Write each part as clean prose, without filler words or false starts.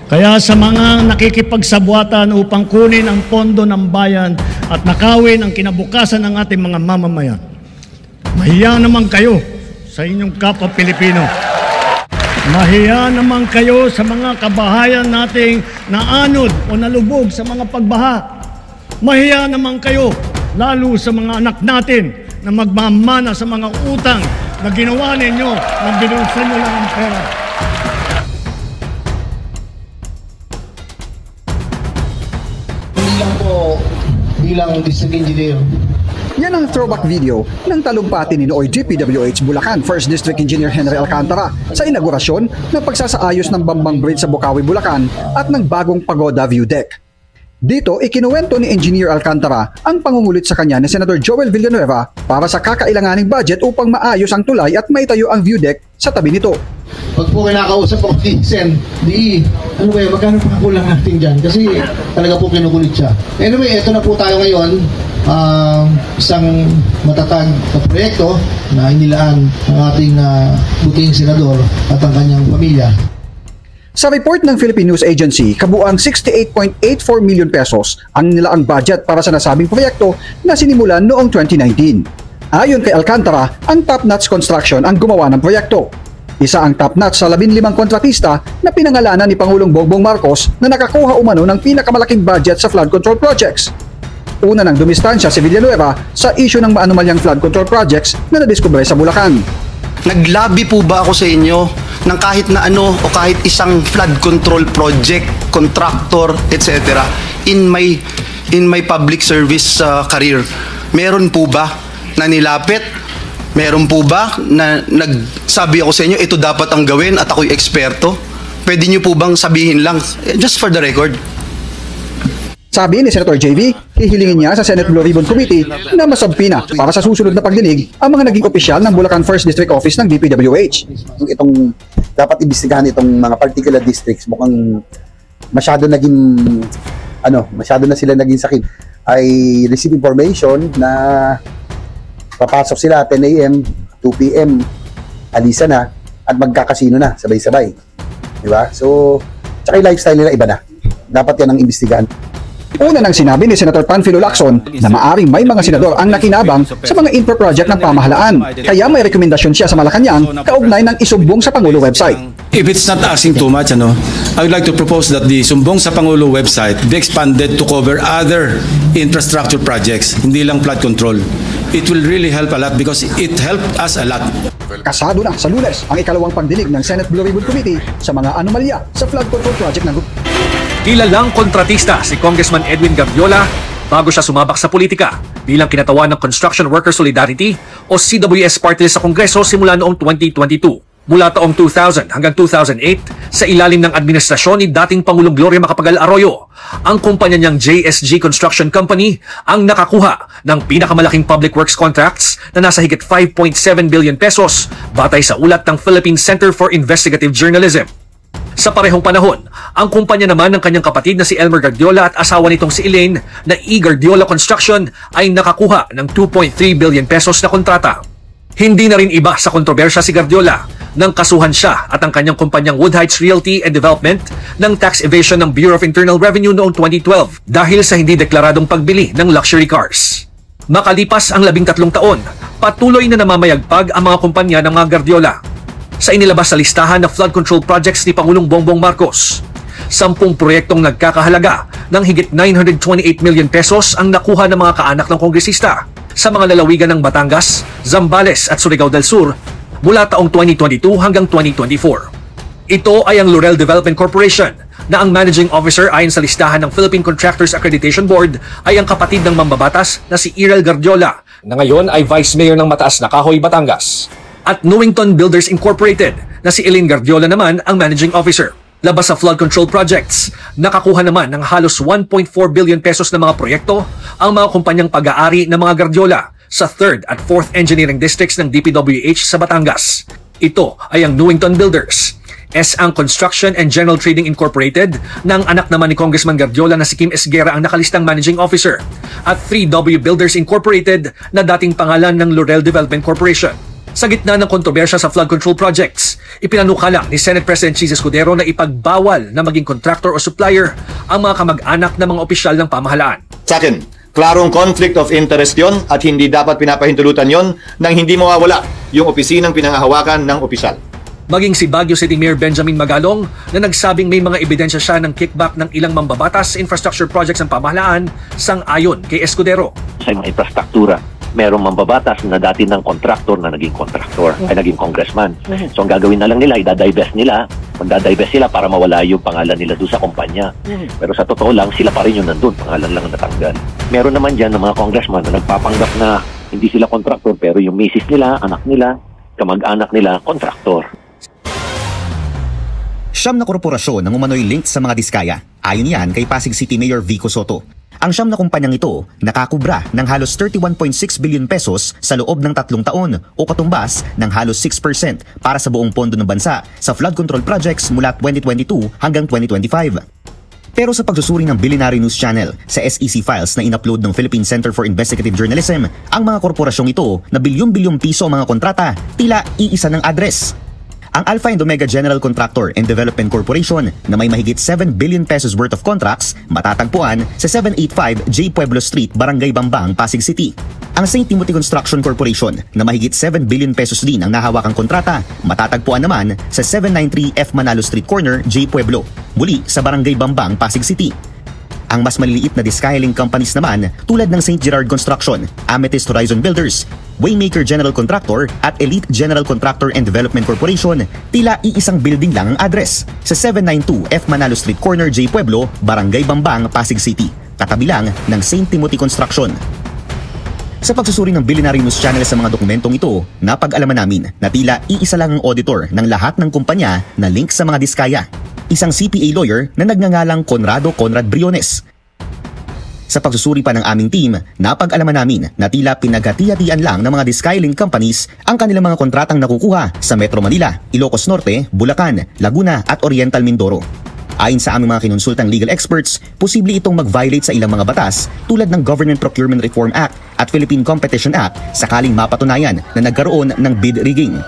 Kaya sa mga nakikipagsabwatan upang kunin ang pondo ng bayan at nakawin ang kinabukasan ng ating mga mamamayan, mahiya naman kayo sa inyong kapwa Pilipino. Mahiya naman kayo sa mga kabahayan nating naanod o nalubog sa mga pagbaha. Mahiya naman kayo lalo sa mga anak natin na magmamana sa mga utang na ginawa ninyo na binulsan nyo lang ang pera. Bilang district engineer. Yan ang throwback video ng talumpati ni Nooy DPWH Bulacan First District Engineer Henry Alcantara sa inaugurasyon ng pagsasaayos ng Bambang Bridge sa Bocaue, Bulacan at ng bagong Pagoda View Deck. Dito, ikinuwento ni Engineer Alcantara ang pangungulit sa kanya ni Senator Joel Villanueva para sa kakailanganing budget upang maayos ang tulay at maitayo ang view deck sa tabi nito. Pag po kinakausap ako ni Sen, ano ba yun, magkano pa kulang natin dyan? Kasi talaga po kinukulit siya. Anyway, ito na po tayo ngayon. Isang matatag na proyekto na inilaan ng ating buting senador at ang kanyang pamilya. Sa report ng Philippine News Agency, kabuang 68.84 million pesos ang nilaang budget para sa nasabing proyekto na sinimulan noong 2019. Ayon kay Alcantara, ang top-notch construction ang gumawa ng proyekto. Isa ang top-notch sa 15 kontratista na pinangalanan ni Pangulong Bongbong Marcos na nakakuha umano ng pinakamalaking budget sa flood control projects. Una nang dumistansya si Villanueva sa issue ng maanumalyang flood control projects na nadiskubre sa Bulacan. Naglabi po ba ako sa inyo ng kahit na ano o kahit isang flood control project, contractor, etc. in my public service career? Meron po ba na nilapit? Meron po ba na nagsabi ako sa inyo ito dapat ang gawin at ako'y eksperto? Pwede niyo po bang sabihin lang just for the record? Sabi ni Senator JV, hihilingin niya sa Senate Blue Ribbon Committee na masabpi na para sa susunod na pagdinig ang mga naging opisyal ng Bulacan First District Office ng DPWH. Itong dapat imbestigahan itong mga particular districts, mukhang masyado na sila naging sakit. I receive information na papasok sila 10 a.m., 2 p.m., alisa na at magkakasino na sabay-sabay. Diba? So, tsaka yung lifestyle nila iba na. Dapat yan ang imbestigahan. Una nang sinabi ni Senator Panfilo Lacson na maaring may mga senador ang nakinabang sa mga infra project ng pamahalaan. Kaya may rekomendasyon siya sa Malacanang kaugnay ng isumbong sa Pangulo website. If it's not asking too much, I would like to propose that the sumbong sa Pangulo website be expanded to cover other infrastructure projects, hindi lang flood control. It will really help a lot because it helped us a lot. Kasado na sa Lunes ang ikalawang pagdinig ng Senate Blue Ribbon Committee sa mga anomalya sa flood control project ng Kilalang kontratista si Congressman Edwin Gardiola bago siya sumabak sa politika bilang kinatawan ng Construction Worker Solidarity o CWS party sa Kongreso simula noong 2022. Mula taong 2000 hanggang 2008, sa ilalim ng administrasyon ni dating Pangulong Gloria Macapagal Arroyo, ang kumpanya niyang JSG Construction Company ang nakakuha ng pinakamalaking public works contracts na nasa higit 5.7 billion pesos batay sa ulat ng Philippine Center for Investigative Journalism. Sa parehong panahon, ang kumpanya naman ng kanyang kapatid na si Elmer Gardiola at asawa nitong si Elaine na E. Gardiola Construction ay nakakuha ng 2.3 billion pesos na kontrata. Hindi na rin iba sa kontrobersya si Gardiola nang kasuhan siya at ang kanyang kumpanyang Wood Heights Realty and Development ng tax evasion ng Bureau of Internal Revenue noong 2012 dahil sa hindi deklaradong pagbili ng luxury cars. Makalipas ang 13 taon, patuloy na namamayagpag ang mga kumpanya ng mga Gardiola. Sa inilabas sa listahan ng flood control projects ni Pangulong Bongbong Marcos, 10 proyektong nagkakahalaga ng higit 928 million pesos ang nakuha ng mga kaanak ng kongresista sa mga lalawigan ng Batangas, Zambales at Surigao del Sur mula taong 2022 hanggang 2024. Ito ay ang Laurel Development Corporation na ang managing officer ayon sa listahan ng Philippine Contractors Accreditation Board ay ang kapatid ng mambabatas na si Irel Gardiola na ngayon ay Vice Mayor ng Mataas na Kahoy, Batangas. At Newington Builders Incorporated na si Elaine Gardiola naman ang managing officer. Labas sa flood control projects, nakakuha naman ng halos 1.4 billion pesos na mga proyekto ang mga kumpanyang pag-aari ng mga Gardiola sa 3rd at 4th Engineering Districts ng DPWH sa Batangas. Ito ay ang Newington Builders, S.Ang Construction and General Trading Incorporated na ang anak naman ni Congressman Gardiola na si Kim Esguerra ang nakalistang managing officer, at 3W Builders Incorporated na dating pangalan ng Laurel Development Corporation. Sa gitna ng kontrobersya sa flood control projects, ipinanukala ni Senate President Chis Escudero na ipagbawal na maging contractor o supplier ang mga kamag-anak ng mga opisyal ng pamahalaan. Sa akin, klarong conflict of interest yon at hindi dapat pinapahintulutan yon nang hindi mawawala yung opisinang pinangahawakan ng opisyal. Maging si Baguio City Mayor Benjamin Magalong na nagsabing may mga ebidensya siya ng kickback ng ilang mambabatas sa infrastructure projects ng pamahalaan sang-ayon kay Escudero. Sa mga infrastruktura, merong mambabatas na dati ng contractor na naging contractor, ay naging congressman. So ang gagawin na lang nila, magdadivest sila para mawala yung pangalan nila doon sa kumpanya. Pero sa totoo lang, sila pa rin yung nandun, pangalan lang natanggal. Meron naman dyan ng mga congressman na nagpapanggap na hindi sila contractor, pero yung misis nila, anak nila, kamag-anak nila, contractor. Siyam na korporasyon ang umano'y linked sa mga diskaya. Ayon yan kay Pasig City Mayor Vico Soto. Ang siyam na kumpanyang ito nakakubra ng halos 31.6 billion pesos sa loob ng 3 taon o katumbas ng halos 6% para sa buong pondo ng bansa sa flood control projects mula 2022 hanggang 2025. Pero sa pagsusuri ng Billionaire News Channel sa SEC files na in-upload ng Philippine Center for Investigative Journalism, ang mga korporasyong ito na bilyon-bilyong piso ang mga kontrata, tila iisa ng address. Ang Alpha and Omega General Contractor and Development Corporation na may mahigit 7 billion pesos worth of contracts matatagpuan sa 785 J. Pueblo Street, Barangay Bambang, Pasig City. Ang St. Timothy Construction Corporation na mahigit 7 billion pesos din ang nahawakang kontrata matatagpuan naman sa 793 F. Manalo Street Corner, J. Pueblo, muli sa Barangay Bambang, Pasig City. Ang mas maliliit na discaling companies naman tulad ng St. Gerard Construction, Amethyst Horizon Builders, Waymaker General Contractor at Elite General Contractor and Development Corporation, tila iisang building lang ang address sa 792 F. Manalo Street Corner, J. Pueblo, Barangay Bambang, Pasig City, katabi lang ng St. Timothy Construction. Sa pagsusuri ng Billionaire News Channel sa mga dokumentong ito, napag-alaman namin na tila iisa lang ang auditor ng lahat ng kumpanya na link sa mga diskaya. Isang CPA lawyer na nagngangalang Conrad Briones. Sa pagsusuri pa ng aming team, napag-alaman namin na tila pinaghati-hatian lang ng mga discaling companies ang kanilang mga kontratang nakukuha sa Metro Manila, Ilocos Norte, Bulacan, Laguna at Oriental Mindoro. Ayon sa aming mga kinonsultang legal experts, posible itong mag-violate sa ilang mga batas tulad ng Government Procurement Reform Act at Philippine Competition Act sakaling mapatunayan na nagkaroon ng bid rigging.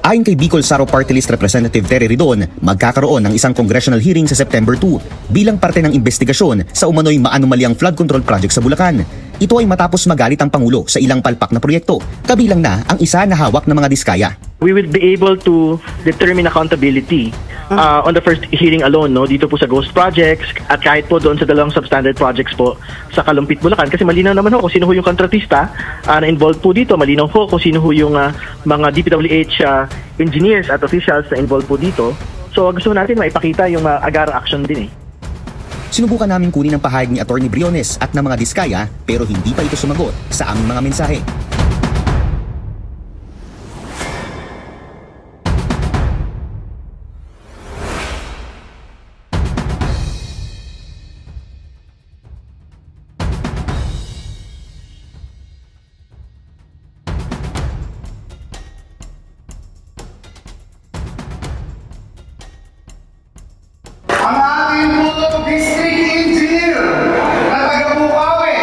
Ayon kay Bicol Saro Party List Representative Terry Ridon, magkakaroon ng isang congressional hearing sa September 2 bilang parte ng investigasyon sa umano'y maanomaliang flood control project sa Bulacan. Ito ay matapos magalit ang Pangulo sa ilang palpak na proyekto, kabilang na ang isa na hawak ng mga diskaya. We will be able to determine accountability on the first hearing alone, no, dito po sa ghost projects at kahit po doon sa dalawang substandard projects po sa Kalumpit, Bulacan, kasi malinaw naman ho kung sino ho yung kontratista na involved po dito, malinaw ho kung sino ho yung mga DPWH engineers at officials na involved po dito. So gusto natin maipakita yung agarang action din eh. Sinubukan namin kunin ang pahayag ni Atty. Briones at ng mga diskaya pero hindi pa ito sumagot sa aming mga mensahe. Ang ating po district engineer na taga-Bukawi,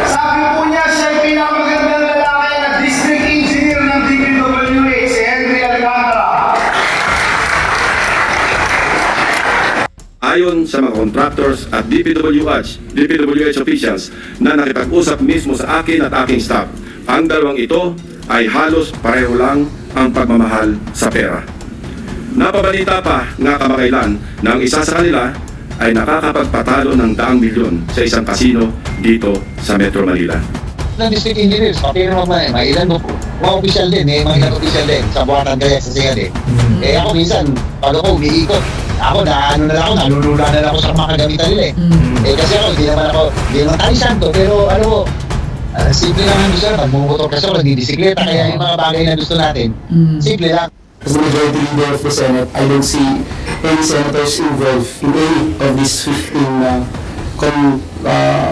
sabi po niya siya ay pinakamagandang lalaki na district engineer ng DPWH, si Henry Alcantara. Ayon sa mga contractors at DPWH officials na nakipag-usap mismo sa akin at aking staff, ang dalawang ito ay halos pareho lang ang pagmamahal sa pera. Napabalita pa nga kamakailan na ang isa sa kanila ay nakakapagpatalo ng 100 milyon sa isang kasino dito sa Metro Manila. Ng district engineers, pati naman may ilan mo po. Mga official din, mga ilang official din sa buwan ng Andrea sa Singad eh. Ako minsan, pag ako umiikot, ako nalulula na lang ako sa mga kagamitan nila eh. Kasi ako, hindi naman tayo santo, pero ano po, simple lang ang gusto na. Pag bumumotor kasi ako, nagdidisikleta, kaya yung mga bagay na gusto natin, simple lang. As the majority leader of the Senate, I don't see any senators involved in any of these 15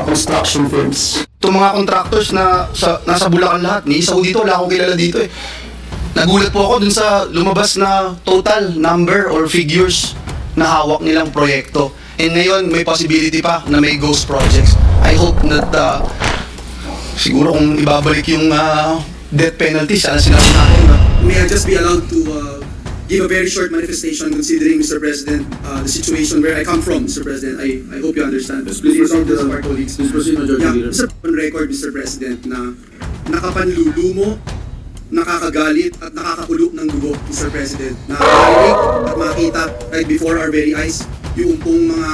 construction firms. Itong mga contractors na nasa Bulacan lahat, ni isa ko dito, wala akong kilala dito eh. Nagulat po ako dun sa lumabas na total number or figures na hawak nilang proyekto. And ngayon, may possibility pa na may ghost projects. I hope that siguro kung ibabalik yung death penalty, sana sinabi natin. May I just be allowed to give a very short manifestation considering, Mr. President, the situation where I come from, Mr. President. I hope you understand. Please proceed to our colleagues. Please proceed, Majority Leader. On record, Mr. President, na nakapanlulumo, nakakagalit at nakakakulo ng dugo, Mr. President. Nakakarinig at makita right before our very eyes yung pong mga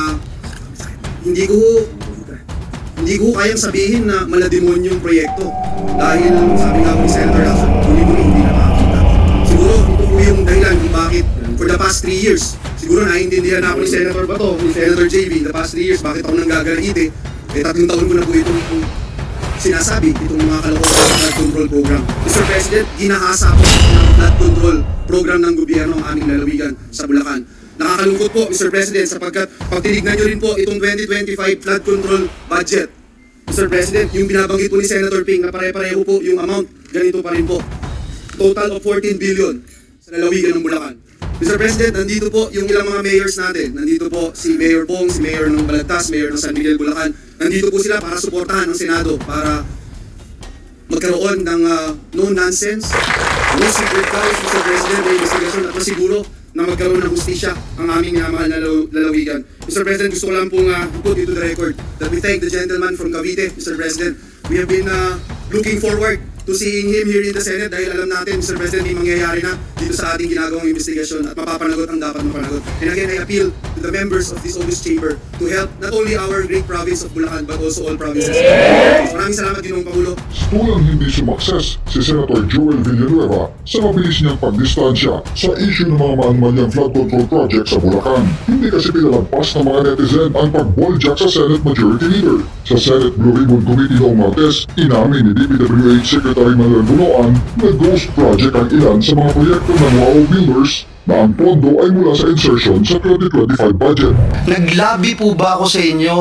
hindi ko kayang sabihin na malademonyong proyekto dahil sabi nga po ni Senator Lacson, huli-huli hindi na makakita. Siguro ito po yung dahilan kung bakit for the past 3 years, siguro naiintindihan na ako ni Senator Bato, ni Senator JV, the past 3 years, bakit ako nanggagalaiti, 3 taon ko na po itong sinasabi, itong mga kalokohan ng flood control program. Mr. President, ginahasa po ng flood control program ng gobyerno ang aming lalawigan sa Bulacan. Nakakalungkot po, Mr. President, sapagkat pag tinignan nyo rin po itong 2025 flood control budget, Mr. President, yung binabanggit po ni Senator Ping na pare-pareho po yung amount, ganito pa rin po. Total of 14 billion sa lalawigan ng Bulacan. Mr. President, nandito po yung ilang mga mayors natin. Nandito po si Mayor Bong, si Mayor ng Balagtas, Mayor ng San Miguel, Bulacan. Nandito po sila para suportahan ng Senado, para magkaroon ng no nonsense, no secret files, Mr. President, na investigasyon at masiguro na magkaroon ng hustisya ang aming minamahal na lalawigan. Mr. President, gusto ko lang pong put into the record that we thank the gentleman from Cavite, Mr. President. We have been looking forward to seeing him here in the Senate dahil alam natin, Mr. President, may mangyayari na dito sa ating ginagawang investigasyon at mapapanagot ang dapat mapanagot. And again, I appeal to the members of this august chamber to help not only our great province of Bulacan but also all provinces. Maraming salamat, Ginoong Pangulo. Tulang hindi sumakses si Senator Joel Villanueva sa mabilis niyang pagdistansya sa issue ng mga maanmanyang flood control project sa Bulacan. Hindi kasi pinalagpas ng mga netizen ang pag-balljack sa Senate Majority Leader. Sa Senate Blue Ribbon Committee noong Martes, inamin ni DPWH Secretary Manuel Bunoan na ghost project ang ilan sa mga proyekto ng WOW Builders na ang pondo ay mula sa insertion sa 2025 budget. Naglabi po ba ako sa inyo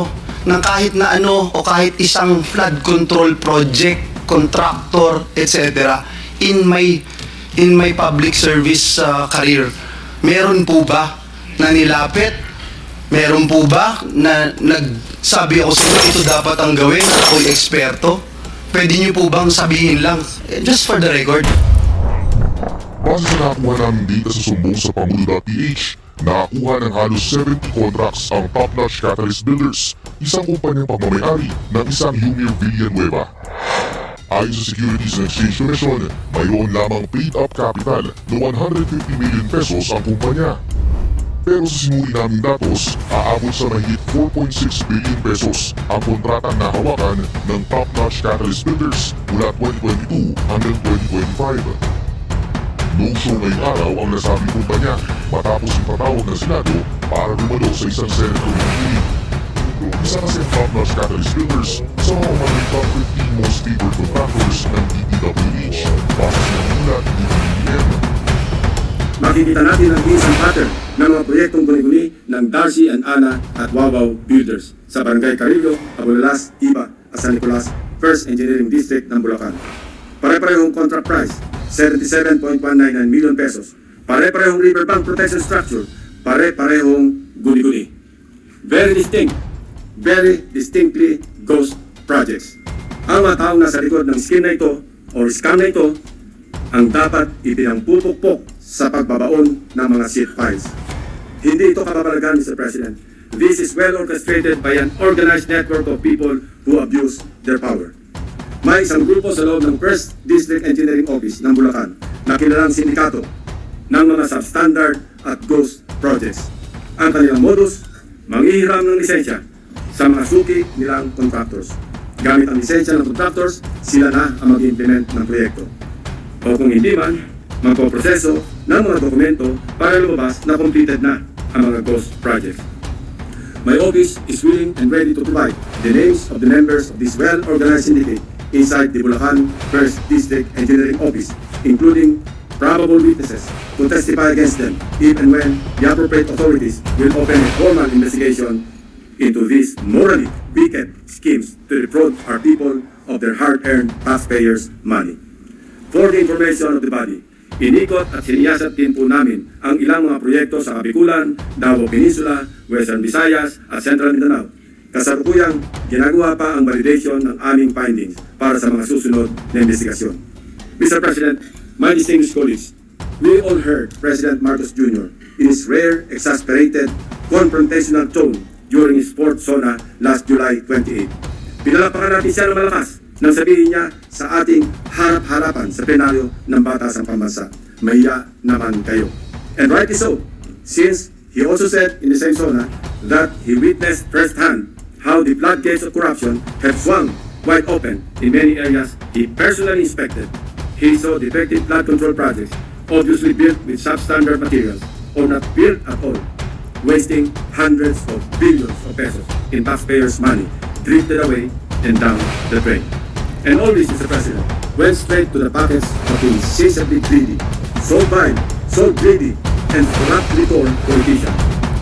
ng kahit na ano o kahit isang flood control project, contractor, etc. in my public service career? Meron po ba na nilapit? Meron po ba na nagsabi ako sa inyo ito dapat ang gawin? Ako'y eksperto? Pwede niyo po bang sabihin lang? Just for the record. Base sa nakuha namin data sa sumbong sa Pangulo.ph, nakakuha ng halos 70 contracts ang top-notch Catalyst Builders, isang kumpanyang pagmamayari ng isang Humir Villanueva. Ayon sa Securities and Exchange Commission, mayroon lamang paid-up capital na 150 million pesos ang kumpanya. Pero sa sinuri naming datos, aabot sa mahigit 4.6 billion pesos ang kontratang nahawakan ng top-notch Catalyst Builders mula 2022 hanggang 2025. Noong show ngayong araw ang nasabing kumpanya matapos ipatawag ng Senado para dumalo sa isang Senate committee. Isa kasi ang top-notch Catalyst Builders sa mga umanay top 15 most favored contractors ng DPWH base sa ulat ni DPM. Makikita natin ang isang pattern ng mga proyektong guni-guni ng Darcy and Ana at Wawaw Builders sa Barangay Carillo, Abulalas, Iba at San Nicolas, 1st Engineering District ng Bulacan. Pare-parehong contract price, 77.199 million pesos. Pare-parehong riverbank protection structure, pare-parehong guni-guni. Very distinctly ghost projects. Ang mga taong nasa likod ng scheme na ito o scam na ito ang dapat ipinampupukpok sa pagbabaon ng mga seat files. Hindi ito kababalagan, Mr. President. This is well orchestrated by an organized network of people who abuse their power. May isang grupo sa loob ng 1st District Engineering Office ng Bulacan na kilalang sindikato ng mga substandard at ghost projects. Ang kanilang modus, manghihiram ng lisensya sa mga suki nilang contractors. Gamit ang lisensya ng contractors, sila na ang mag-implement ng proyekto. O kung hindi man, magpoproseso ng mga dokumento para lumabas na completed na ang mga ghost projects. My office is willing and ready to provide the names of the members of this well-organized syndicate inside the Bulacan 1st District Engineering Office, including probable witnesses to testify against them if and when the appropriate authorities will open a formal investigation into these morally wicked schemes to defraud our people of their hard-earned taxpayers' money. For the information of the body, inikot at siniyasat din po namin ang ilang mga proyekto sa Kabikulan, Davao Peninsula, Western Visayas at Central Mindanao. Kasalukuyang ginagawa pa ang validation ng aming findings para sa mga susunod na investigasyon. Mr. President, my distinguished colleagues, we all heard President Marcos Jr. in his rare, exasperated, confrontational tone during his fourth SONA last July 28. Pinalapakan natin siya ng malakas nang sabihin niya sa ating harap-harapan sa plenaryo ng Batasang Pambansa, mahiya naman kayo. And rightly so, since he also said in the same SONA that he witnessed firsthand how the floodgates of corruption have swung wide open in many areas he personally inspected. He saw defective flood control projects, obviously built with substandard materials or not built at all, wasting hundreds of billions of pesos in taxpayers' money, drifted away and down the drain. And all this, Mr. President, went straight to the pockets of the insatiably greedy, so vile, so greedy, and corruptly torn politicians,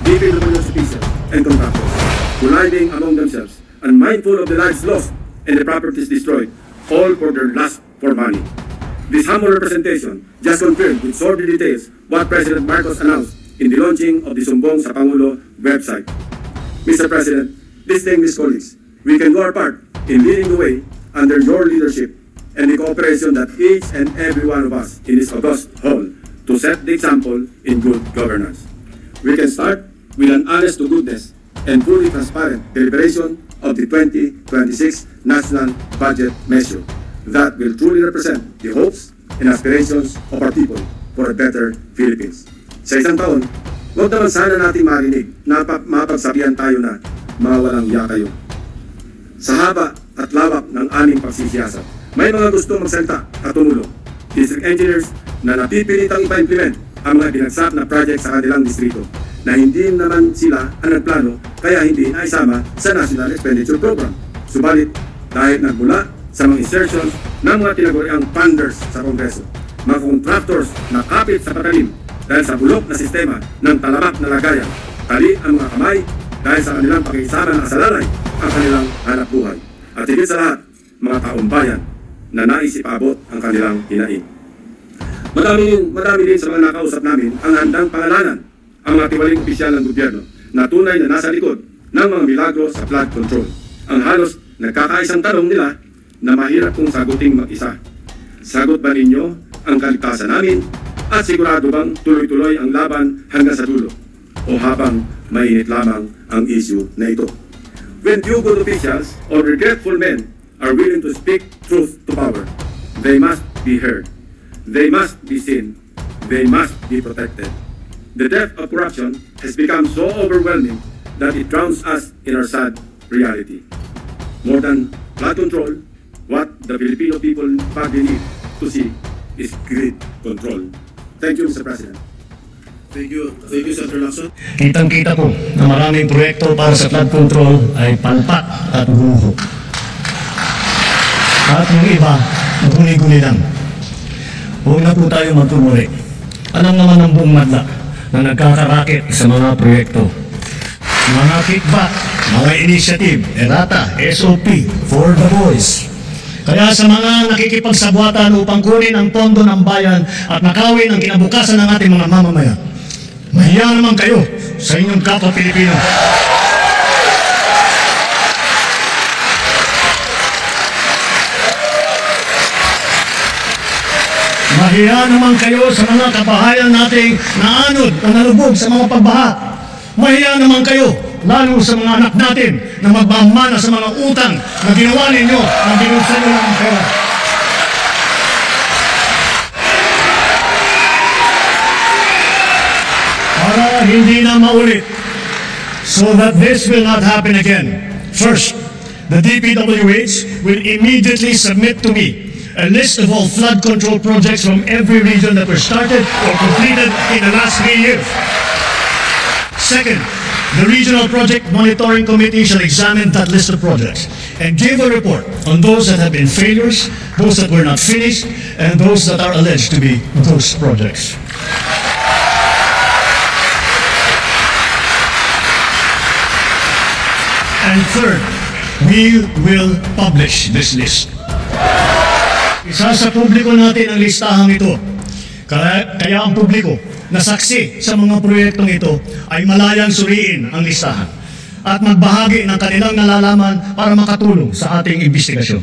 DPWH officials and contractors, colliding among themselves, unmindful of the lives lost and the properties destroyed, all for their lust for money. This humble representation just confirmed with sordid details what President Marcos announced in the launching of the Sumbong sa Pangulo website. Mr. President, distinguished colleagues, we can do our part in leading the way under your leadership and the cooperation that each and every one of us in this august hall to set the example in good governance. We can start with an honest to goodness and fully transparent deliberation of the 2026 National Budget Measure that will truly represent the hopes and aspirations of our people for a better Philippines. Sa isang taon, huwag naman sana nating marinig na mapagsabihan tayo na mga walang iya kayo. Sa haba at lawak ng aming pagsisiyasat, may mga gusto magsalita at tumulong. District engineers na napipilitang ipa-implement ang mga binagsak na project sa kanilang distrito na hindi naman sila ang nagplano kaya hindi naisama sa National Expenditure Program. Subalit, dahil nagmula sa mga insertions ng mga tinaguriang funders sa Kongreso, mga contractors na kapit sa patalim dahil sa bulok na sistema ng talamak na lagayan, tali ang mga kamay dahil sa kanilang pakikisama na kasalalay ang kanilang hanap buhay. At higit sa lahat, mga taong bayan na nais ipaabot ang kanilang hinaing. Madami din sa mga nakausap namin ang handang pangalanan ang mga tiwaling opisyal ng gobyerno na tunay na nasa likod ng mga milagro sa flood control. Ang halos nagkakaisang tanong nila na mahirap kong saguting mag-isa. Sagot ba ninyo ang kaligtasan namin at sigurado bang tuloy-tuloy ang laban hanggang sa dulo? O habang mainit lamang ang issue na ito? When few good officials or regretful men are willing to speak truth to power, they must be heard. They must be seen. They must be protected. The depth of corruption has become so overwhelming that it drowns us in our sad reality. More than flood control, what the Filipino people badly need to see is grid control. Thank you, Mr. President. Thank you, Senator Lacson. Kitang-kita ko na maraming proyekto para sa flood control ay palpak at guho. At yung iba, guni-guni lang. Huwag na po tayo magtumuli. Alam naman ng buong madla na nagkakarakit sa mga proyekto. Mga kickback, mga initiative, errata, SOP, for the boys. Kaya sa mga nakikipagsabwatan upang kunin ang pondo ng bayan at nakawin ang kinabukasan ng ating mga mamamayan, mahiya naman kayo sa inyong kapwa Pilipino. Mahiya naman kayo sa mga kabahayan nating naanod o nalubog sa mga pagbaha. Mahiya naman kayo, lalo sa mga anak natin na magmamana sa mga utang na ginawa ninyo na binuksan nyo ng pera. Para hindi na maulit, so that this will not happen again. First, the DPWH will immediately submit to me a list of all flood control projects from every region that were started or completed in the last 3 years. Second, the Regional Project Monitoring Committee shall examine that list of projects and give a report on those that have been failures, those that were not finished, and those that are alleged to be ghost projects. And third, we will publish this list. Isa sa publiko natin ang listahang ito. Kaya ang publiko na saksi sa mga proyektong ito ay malayang suriin ang listahan at magbahagi ng kanilang nalalaman para makatulong sa ating investigasyon.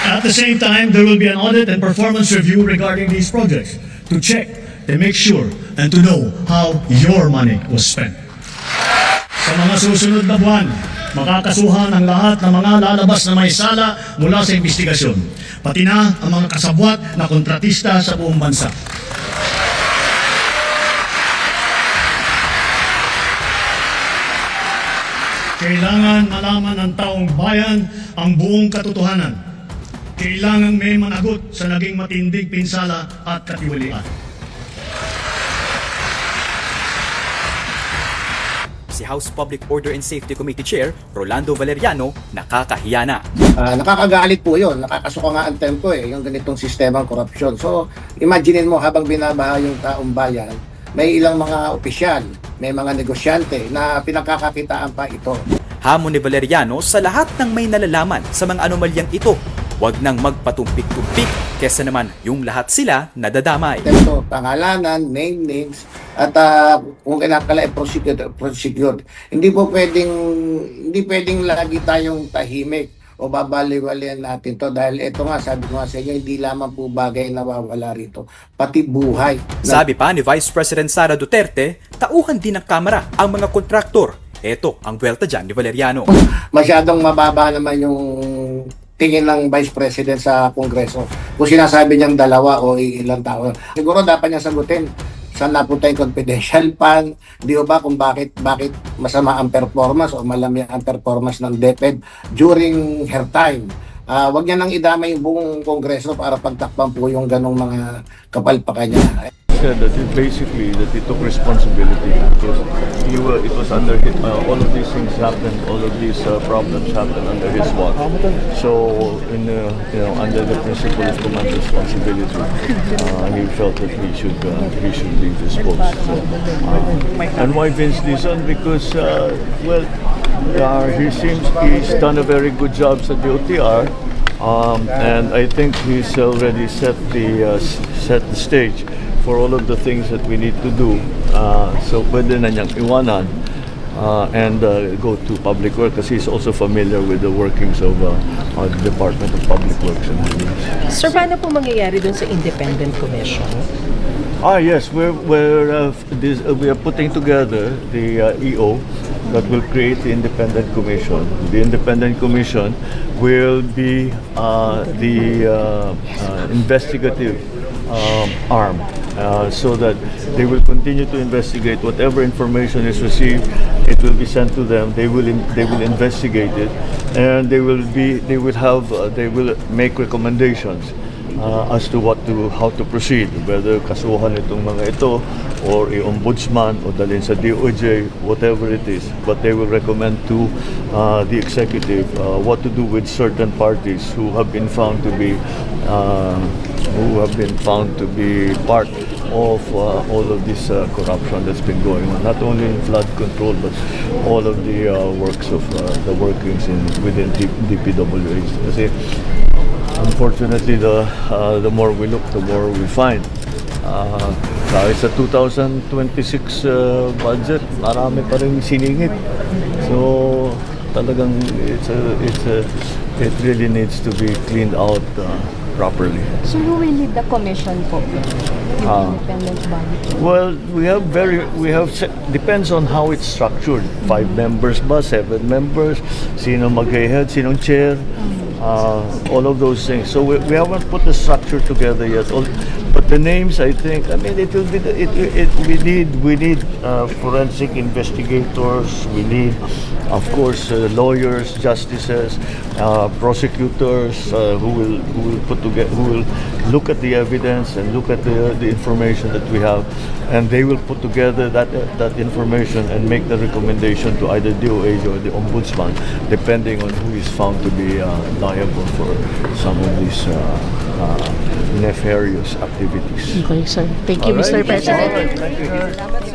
At the same time, there will be an audit and performance review regarding these projects to check and make sure and to know how your money was spent. Sa mga susunod na buwan, makakasuhan ang lahat ng mga lalabas na may sala mula sa investigasyon, pati na ang mga kasabwat na kontratista sa buong bansa. Kailangan malaman ng taong bayan ang buong katotohanan. Kailangan may managot sa naging matinding pinsala at katiwalian. Si House Public Order and Safety Committee Chair Rolando Valeriano nakakahiya na. Nakakagalit po yun, nakakasuka nga ang tempo yung ganitong sistemang korupsyon. So, imagine mo habang binabaha yung taong bayan, may ilang mga opisyal, may mga negosyante na pinakakakitaan pa ito. Hamon ni Valeriano sa lahat ng may nalalaman sa mga anomalyang ito, huwag nang magpatumpik-tumpik kesa naman yung lahat sila nadadamay. Ito, pangalanan, names, at kung kailangan prosecuted. Hindi pwedeng lagi tayong tahimik o babaliwalian natin to dahil ito nga, sabi ko nga sa inyo, hindi lamang po bagay na nawawala rito, pati buhay. Sabi pa ni Vice President Sara Duterte, tauhan din ng Kamara ang mga kontraktor. Ito ang buwelta dyan ni Valeriano. Masyadong mababa naman yung tingin ng Vice President sa Kongreso. Kung sinasabi niyang dalawa o ilang tao. Siguro dapat niya sagutin saan napunta yung confidential fund, di ba kung bakit masama ang performance o malami ang performance ng DepEd during her time. Wag niya nang idamay yung buong Kongreso para pagtakpan po yung ganong mga kapalpakan niya. Said that he took responsibility because it was under his, all of these things happened, all of these problems happened under his watch. So under the principle of command responsibility, he felt that he should leave his post. So, and why Vince Dizon? Because he seems he's done a very good job at the OTR, and I think he's already set the stage for all of the things that we need to do. So pwede na niyang iwanan and go to Public Works because he's also familiar with the workings of the Department of Public Works and Highways. Sir, paano po mangyayari dun sa Independent Commission? Yes, we are putting together the EO that will create the Independent Commission. The Independent Commission will be the investigative arm. So that they will continue to investigate whatever information is received. It will be sent to them. They will investigate it, and they will make recommendations as to how to proceed. Whether kasuhan itong mga ito or i-ombudsman o dalhin sa DOJ, whatever it is. But they will recommend to the executive what to do with certain parties who have been found to be part of all of this corruption that's been going on, not only in flood control but all of the works of the workings within DPWH. Kasi unfortunately, the more we look, the more we find. Kahit sa 2026 budget, marami pa rin siningit. So talagang it really needs to be cleaned out properly. So who will lead the commission po? Independent body? Well, depends on how it's structured. 5 members ba? 7 members? Sino mag-head? Sinong chair? All of those things. So we haven't put the structure together yet. But the names, I think, it will be. We need forensic investigators. We need, of course, lawyers, justices, prosecutors who will look at the evidence and look at the information that we have, and they will put together that information and make the recommendation to either DOH or the Ombudsman, depending on who is found to be liable for some of these nefarious activities. Okay, sir. Thank you, Mr. President. Thank you.